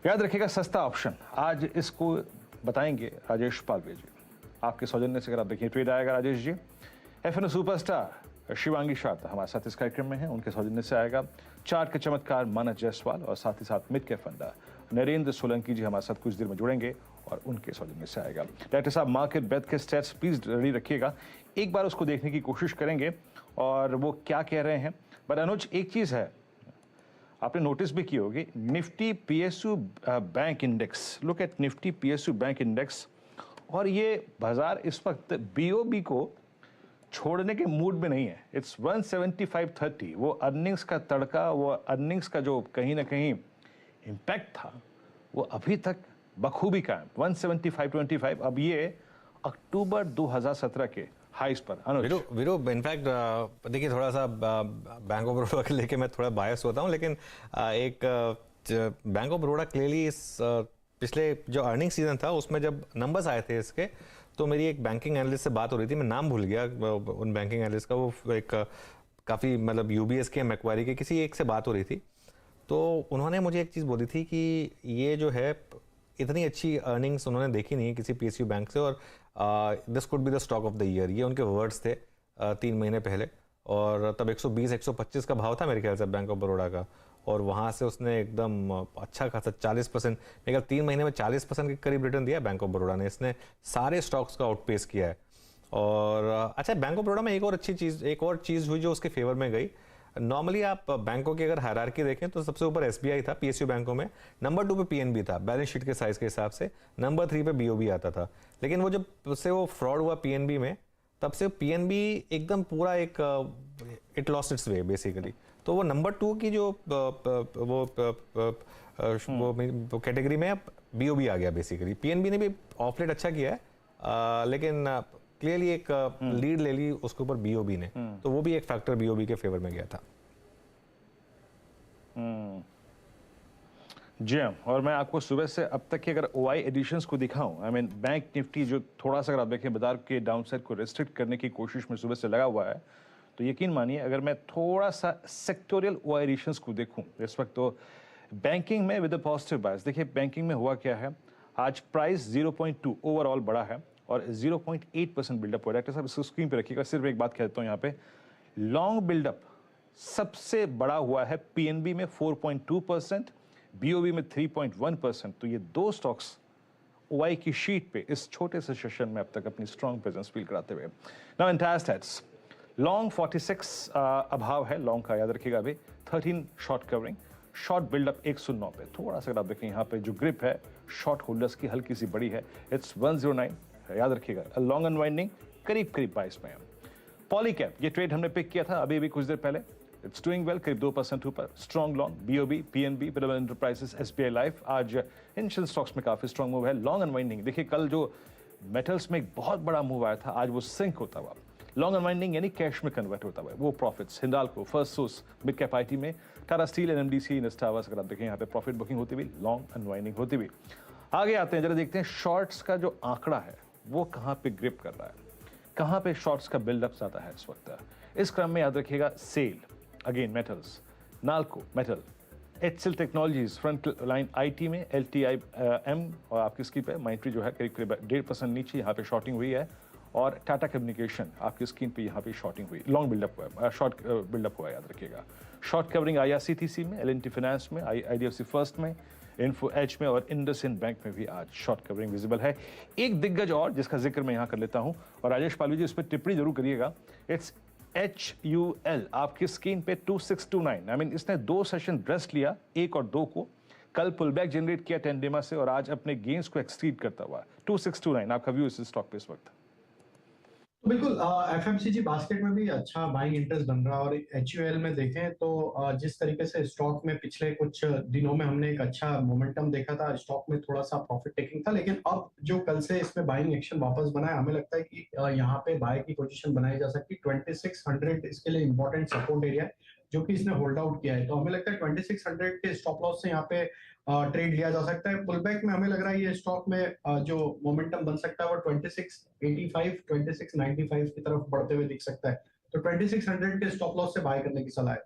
याद रखिएगा सस्ता ऑप्शन, आज इसको बताएंगे राजेश पालवे जी। आपके सौजन्य से अगर आप देखिए ट्वीट आएगा राजेश जी। एफएनओ सुपरस्टार शिवांगी शारदा हमारे साथ इस कार्यक्रम में है, उनके सौजन्य से आएगा। चार्ट के चमत्कार मानस जायसवाल और साथ ही साथ मिड के फंडा नरेंद्र सोलंकी जी हमारे साथ कुछ देर में जुड़ेंगे और उनके सौजन्य से आएगा। डायरेक्टर साहब मार्केट बेथ के स्टेट्स प्लीज रेडी रखिएगा, एक बार उसको देखने की कोशिश करेंगे और वो क्या कह रहे हैं। बट अनुज, एक चीज है आपने नोटिस भी की होगी, Nifty PSU bank index, look at Nifty PSU bank index, और ये बाजार इस वक्त बीओबी को छोड़ने के मूड में नहीं है। इट्स 175.30, वो अर्निंग्स का तड़का, वो अर्निंग्स का जो कहीं ना कहीं इम्पैक्ट था वो अभी तक बखूबी कायम 175.25। अब ये अक्टूबर 2017 के हाइस पर। वीरू इनफैक्ट देखिए, थोड़ा सा बैंक ऑफ बड़ौदा के लेके मैं थोड़ा बायस होता हूँ, लेकिन एक बैंक ऑफ बड़ौदा क्लियरली इस पिछले जो अर्निंग सीजन था उसमें जब नंबर्स आए थे इसके, तो मेरी एक बैंकिंग एनालिस्ट से बात हो रही थी, मैं नाम भूल गया उन बैंकिंग एनालिस्ट का, वो एक काफ़ी मतलब यूबीएस के मैक्वारी के किसी एक से बात हो रही थी, तो उन्होंने मुझे एक चीज़ बोली थी कि ये जो है इतनी अच्छी अर्निंग्स उन्होंने देखी नहीं है किसी पीएसयू बैंक से, और this could be the stock of the year, ये उनके वर्ड्स थे 3 महीने पहले। और तब 120-125 का भाव था मेरे ख्याल से बैंक ऑफ बड़ौदा का, और वहाँ से उसने एकदम अच्छा खासा 40%, मेरे ख्याल 3 महीने में 40% के करीब रिटर्न दिया बैंक ऑफ बड़ौदा ने। इसने सारे स्टॉक्स का आउटपेस किया है। और अच्छा, बैंक ऑफ बड़ौदा में एक और अच्छी चीज़, एक और चीज़ हुई जो उसके फेवर में गई। नॉर्मली आप बैंकों की अगर हायरार्की देखें तो सबसे ऊपर एसबीआई था पीएसयू बैंकों में, नंबर 2 पे पीएनबी था बैलेंस शीट के साइज के हिसाब से, नंबर 3 पे बीओबी आता था। लेकिन वो जब से वो फ्रॉड हुआ पीएनबी में, तब से पीएनबी एकदम पूरा एक it lost its way basically. तो वो नंबर 2 की जो वो कैटेगरी में बीओबी आ गया बेसिकली। पीएनबी ने भी ऑफ लेट अच्छा किया है, लेकिन क्लियरली एक लीड ले ली उसके ऊपर बीओबी ने, तो वो भी एक फैक्टर बीओबी के फेवर में गया था। जी हाँ, और मैं आपको सुबह से अब तक के अगर ओआई एडिशंस को दिखाऊं, आई मीन बैंक निफ्टी जो थोड़ा सा अगर आप देखें बाजार के डाउनसाइड को रेस्ट्रिक्ट करने की कोशिश में सुबह से लगा हुआ है, तो यकीन मानिए अगर मैं थोड़ा सा सेक्टोरियल ओआई एडिशंस को देखूं इस वक्त, तो बैंकिंग में विद अ पॉजिटिव बायस। देखिए बैंकिंग में हुआ क्या है, आज प्राइस 0.2 ओवरऑल बढ़ा है और 0.8% बिल्डअप हुआ है। डॉक्टर साहब इसको स्क्रीन पे रखिएगा, सिर्फ एक बात कह देता हूँ यहाँ पे, लॉन्ग बिल्डअप सबसे बड़ा हुआ है पीएनबी में 4.2%, बीओबी में 3.1%। तो ये दो स्टॉक्स ओआई की शीट पे इस छोटे से सेशन में अब तक अपनी स्ट्रॉन्ग प्रेजेंस फील कराते हुए। नाउ एंटायर स्टैट्स, लॉन्ग 46 अभाव है लॉन्ग का, याद रखिएगा अभी 13 शॉर्ट कवरिंग, शॉर्ट बिल्डअप 109 पे। थोड़ा सा अगर आप देखें यहाँ पे जो ग्रिप है शॉर्ट होल्डर्स की हल्की सी बड़ी है, इट्स 109, याद रखिएगा। लॉन्ग अनवाइंडिंग करीब 22 में है। पॉलीकैप ये ट्रेड हमने पिक किया था अभी कुछ देर पहले, इट्स डूइंग वेल, करीब 2% ऊपर। Strong long BOB, PNB, pyramid enterprises, SBI life, आज इंशन स्टॉक्स में काफी स्ट्रॉन्ग मूव है। लॉन्ग अनवाइंडिंग देखिए, कल जो मेटल्स में एक बहुत बड़ा मूव आया था, आज वो सिंक होता हुआ लॉन्ग अनवाइंडिंग यानी कैश में कन्वर्ट होता हुआ वो profits. Hindalco, first source, mid cap IT में, टाटा स्टील, एनएमडीसी, नेस्टावर्स, अगर आप देखें यहाँ पे प्रॉफिट बुकिंग होती हुई, लॉन्ग अनवाइंडिंग होती हुई। आगे आते हैं, जरा देखते हैं शॉर्ट्स का जो आंकड़ा है वो कहाँ पे ग्रिप कर रहा है, कहाँ पे शॉर्ट्स का बिल्डअप ज्यादा है इस वक्त। इस क्रम में याद रखिएगा सेल, अगेन metals, NALCO metal, HCL technologies, front line IT में, एलटीआईएम और आपकी स्क्रीन पे माइंट्री जो है करीब 1.5% नीचे यहाँ पे शॉर्टिंग हुई है, और टाटा कम्युनिकेशन आपकी स्क्रीन पे यहाँ पे शॉर्टिंग हुई, लॉन्ग बिल्डअप हुआ है, शॉर्ट बिल्डअप हुआ है, याद रखिएगा। शॉर्ट कवरिंग आईआरसीटीसी में, एलएनटी फाइनेंस में, आईडीएफसी फर्स्ट में, इन्फो एच में और इंडसइंड बैंक में भी आज शॉर्ट कवरिंग विजिबल है। एक दिग्गज और जिसका जिक्र मैं यहाँ कर लेता हूँ, और राजेश पालवी जी उस पर टिप्पणी जरूर करिएगा, इट्स HUL आपकी स्क्रीन पे 2629। आई मीन इसने 2 सेशन रेस्ट लिया, 1 और 2 को, कल पुलबैक जनरेट किया टेंडेमा से और आज अपने गेन्स को एक्ससीड करता हुआ 2629। आपका व्यू इस स्टॉक पे इस वक्त? तो बिल्कुल एफएमसीजी बास्केट में भी अच्छा बाइंग इंटरेस्ट बन रहा है, और HUL में देखें तो जिस तरीके से स्टॉक में पिछले कुछ दिनों में हमने एक अच्छा मोमेंटम देखा था, स्टॉक में थोड़ा सा प्रॉफिट टेकिंग था, लेकिन अब जो कल से इसमें बाइंग एक्शन वापस बना है, हमें लगता है कि यहाँ पे बाय की पोजीशन बनाई जा सकती है। 2600 इसके लिए इंपॉर्टेंट सपोर्ट एरिया है जो कि इसने होल्ड आउट किया है, तो हमें लगता है 2600 के स्टॉप लॉस से यहाँ पे ट्रेड लिया जा सकता है। पुलबैक में हमें लग रहा है ये स्टॉक में जो मोमेंटम बन सकता है वो 2685 2695 की तरफ बढ़ते हुए दिख सकता है, तो 2600 के स्टॉप लॉस से बाय करने की सलाह है।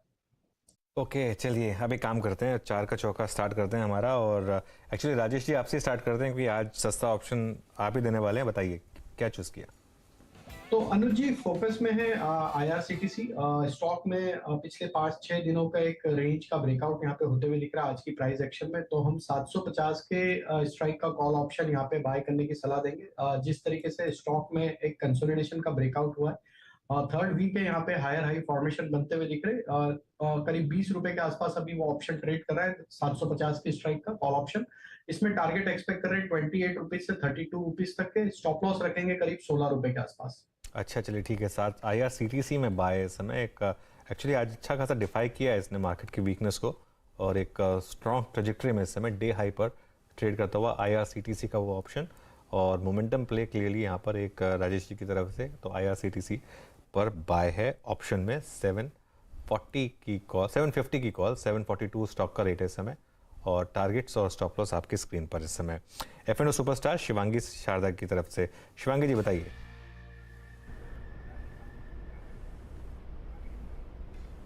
ओके चलिए अब एक काम करते हैं, 4 का चौका स्टार्ट करते हैं हमारा। और एक्चुअली राजेश जी आपसे स्टार्ट करते हैं क्योंकि आज सस्ता ऑप्शन आप ही देने वाले हैं। बताइए क्या चूज़ किया। तो अनुज जी, फोकस में है आईआरसीटीसी स्टॉक में पिछले 5-6 दिनों का एक रेंज का ब्रेकआउट यहाँ पे होते हुए दिख रहा है आज की प्राइस एक्शन में। तो हम 750 के स्ट्राइक का कॉल ऑप्शन यहाँ पे बाय करने की सलाह देंगे। जिस तरीके से स्टॉक में एक कंसोलिडेशन का ब्रेकआउट हुआ है, थर्ड वीक है, यहाँ पे हायर हाई फॉर्मेशन बनते हुए दिख रहे करीब 20 रुपए के आसपास अभी वो ऑप्शन ट्रेड कर रहा है, 750 की स्ट्राइक का कॉल ऑप्शन। इसमें टारगेट एक्सपेक्ट कर रहे हैं 28 रुपीज से 32 रुपीज तक के, स्टॉप लॉस रखेंगे करीब 16 रुपए के आसपास। अच्छा चलिए ठीक है। साथ आईआरसीटीसी में बाय इस समय एक एक्चुअली आज अच्छा खासा डिफाई किया है इसने मार्केट की वीकनेस को, और एक स्ट्रॉन्ग ट्रेजेक्टरी में इस समय डे हाई पर ट्रेड करता हुआ आईआरसीटीसी का वो ऑप्शन। और मोमेंटम प्ले क्लियरली यहाँ पर एक राजेश जी की तरफ से, तो आईआरसीटीसी पर बाय है ऑप्शन में। 750 की कॉल 742 स्टॉक का रेट है इस समय, और टारगेट्स और स्टॉप लॉस आपकी स्क्रीन पर इस समय। एफएनओ सुपरस्टार शिवांगी शारदा की तरफ से। शिवांगी जी बताइए।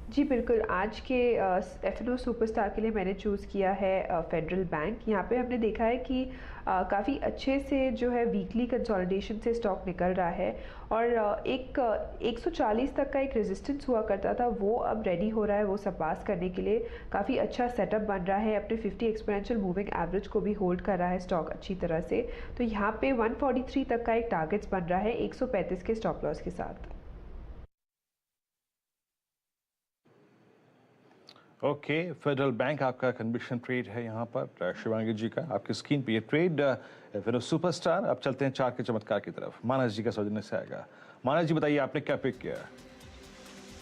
जी बिल्कुल, आज के एफ.एन.ओ सुपरस्टार के लिए मैंने चूज़ किया है फेडरल बैंक। यहाँ पे हमने देखा है कि काफ़ी अच्छे से जो है वीकली कंसोलिडेशन से स्टॉक निकल रहा है, और 140 तक का एक रेजिस्टेंस हुआ करता था, वो अब रेडी हो रहा है वो सरपास करने के लिए। काफ़ी अच्छा सेटअप बन रहा है, अपने 50 एक्सपोनेंशियल मूविंग एवरेज को भी होल्ड कर रहा है स्टॉक अच्छी तरह से। तो यहाँ पे 143 तक का एक टारगेट्स बन रहा है 135 के स्टॉप लॉस के साथ। ओके, फेडरल बैंक आपका कन्विक्शन ट्रेड है यहाँ पर शिवांगी जी का, आपकी स्क्रीन पे ये ट्रेड फिर सुपरस्टार। अब चलते हैं 4 के चमत्कार की तरफ, मानस जी का सौजन्य से आएगा। मानस जी बताइए आपने क्या पिक किया।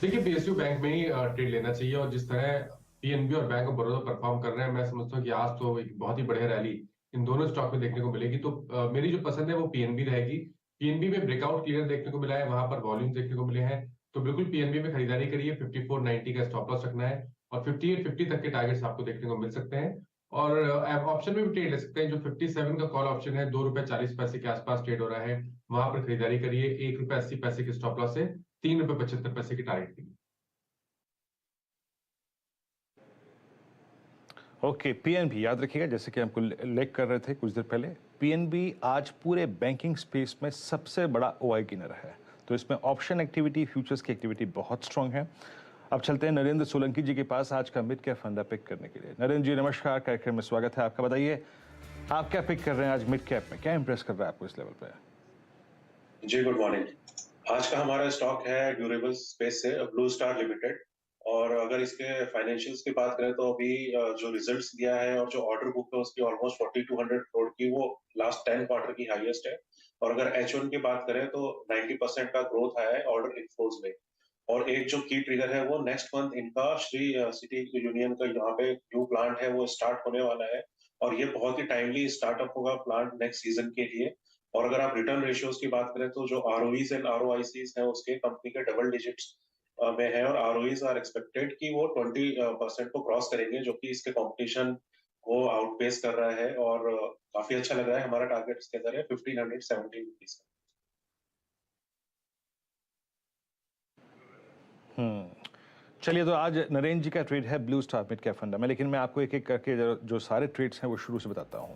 देखिए, पीएसयू बैंक में ही ट्रेड लेना चाहिए, और जिस तरह पीएनबी और बैंक ऑफ बड़ौदा परफॉर्म कर रहे हैं, मैं समझता हूँ कि आज तो एक बहुत ही बढ़िया रैली इन दोनों स्टॉक में देखने को मिलेगी। तो मेरी जो पसंद है वो पीएनबी रहेगी। पीएनबी में ब्रेकआउट क्लियर देखने को मिला है, वहां पर वॉल्यूम देखने को मिले हैं, तो बिल्कुल पीएनबी में खरीदारी करिए। 54.90 का स्टॉप लॉस रखना है, और 58.50 तक के टारगेट्स आपको देखने को मिल सकते हैं। और ऑप्शन में भी ट्रेड ले सकते हैं। जो 57 का कॉल ऑप्शन है, 2 रुपए 40 पैसे के आसपास ट्रेड हो रहा है, वहां पर खरीदारी करिए। 1 रुपए 80 पैसे के स्टॉप लॉस है, 3 रुपए 75 पैसे की टारगेट के लिए। ओके, पीएनबी याद रखिएगा, जैसे कि हमको लेक कर रहे थे कुछ देर पहले, पीएनबी आज पूरे बैंकिंग स्पेस में सबसे बड़ा ओआई गिनर है। तो इसमें ऑप्शन एक्टिविटी, फ्यूचर्स की एक्टिविटी बहुत स्ट्रांग है। अब चलते हैं नरेंद्र सोलंकी जी के पास आज का मिड कैप फंडा पिक करने के लिए। नरेंद्र जी नमस्कार, कार्यक्रम में स्वागत है आपका। बताइए आप क्या पिक कर रहे हैं आज मिड कैप में, क्या इंप्रेस कर रहा है आपको इस लेवल पे। जी गुड मॉर्निंग। आज का हमारा स्टॉक है ड्यूरेबल स्पेस से ब्लू स्टार लिमिटेड। और अगर इसके फाइनेंशियल्स की बात करें तो अभी जो रिजल्ट्स दिया है और जो ऑर्डर बुक है उसकी ऑलमोस्ट 4200 करोड़ की, वो लास्ट 10 क्वार्टर की हाईएस्ट है। और अगर H1 की बात करें तो 90% का ग्रोथ आया है ऑर्डर इनफ्लोज में। और एक जो की ट्रिगर है वो नेक्स्ट मंथ इनका श्री सिटी यूनियन का यहाँ पे न्यू प्लांट है वो स्टार्ट होने वाला है, और ये बहुत ही टाइमली स्टार्टअप होगा प्लांट नेक्स्ट सीजन के लिए। और अगर आप रिटर्न रेशियोज की बात करें तो जो ROEs एंड ROICs है उसके कंपनी के डबल डिजिट्स में है, और ROEs आर एक्सपेक्टेड कि वो 20% को क्रॉस करेंगे, जो कि इसके कंपटीशन को आउटपेस कर रहा है। और काफी अच्छा लग रहा है। हमारा टारगेट इसके अंदर है 1570 रुपीज। चलिए, तो आज नरेंद्र जी का ट्रेड है ब्लू स्टार मिड कैप फंडा में, लेकिन मैं आपको एक एक करके जो सारे ट्रेड्स हैं वो शुरू से बताता हूँ।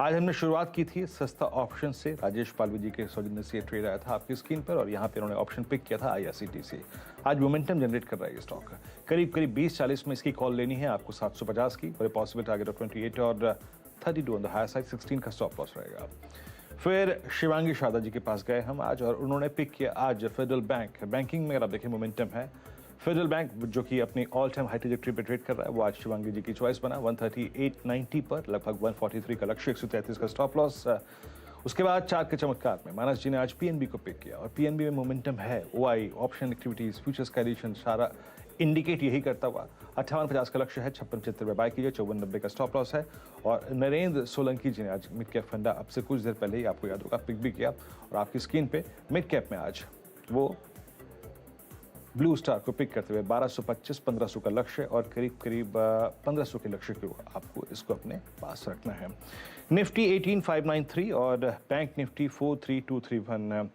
आज हमने शुरुआत की थी सस्ता ऑप्शन से, राजेश पालवी जी के सौजन्य से ट्रेड आया था आपकी स्क्रीन पर, और यहाँ पे उन्होंने ऑप्शन पिक किया था आईआरसीटीसी। आज मोमेंटम जनरेट कर रहा है ये स्टॉक, करीब 20-40 में इसकी कॉल लेनी है आपको 750 की, और पॉसिबल टारगेट ऑफ 28 और 32 ऑन द हायर साइड, 16 का स्टॉप लॉस रहेगा। फिर शिवांगी शारदा जी के पास गए हम आज, और उन्होंने पिक किया आज फेडरल बैंक। बैंकिंग में अगर आप देखें मोमेंटम है, फेडरल बैंक जो कि अपनी ऑल टाइम हाई ट्रेजेक्टरी पे ट्रेड कर रहा है, वो आज शिवांगी जी की चॉइस बना 138.90 पर, लगभग 143 का लक्ष्य, 133 का स्टॉप लॉस। उसके बाद 4 के चमत्कार में मानस जी ने आज पीएनबी को पिक किया, और पीएनबी में मोमेंटम है, ओआई, ऑप्शन एक्टिविटीज, फ्यूचर्स का एडिशन सारा इंडिकेट यही करता हुआ 58.50 का लक्ष्य है, 56.75 में बाय कीजिए, 54.90 का स्टॉप लॉस है। और नरेंद्र सोलंकी जी ने आज मिड कैप फंडा अब से कुछ देर पहले ही आपको याद होगा पिक भी किया, और आपकी स्क्रीन पे मिड कैप में आज वो ब्लू स्टार को पिक करते हुए 1225-1500 का लक्ष्य, और करीब 1500 के लक्ष्य को आपको इसको अपने पास रखना है। निफ्टी 18593 और बैंक निफ्टी 43231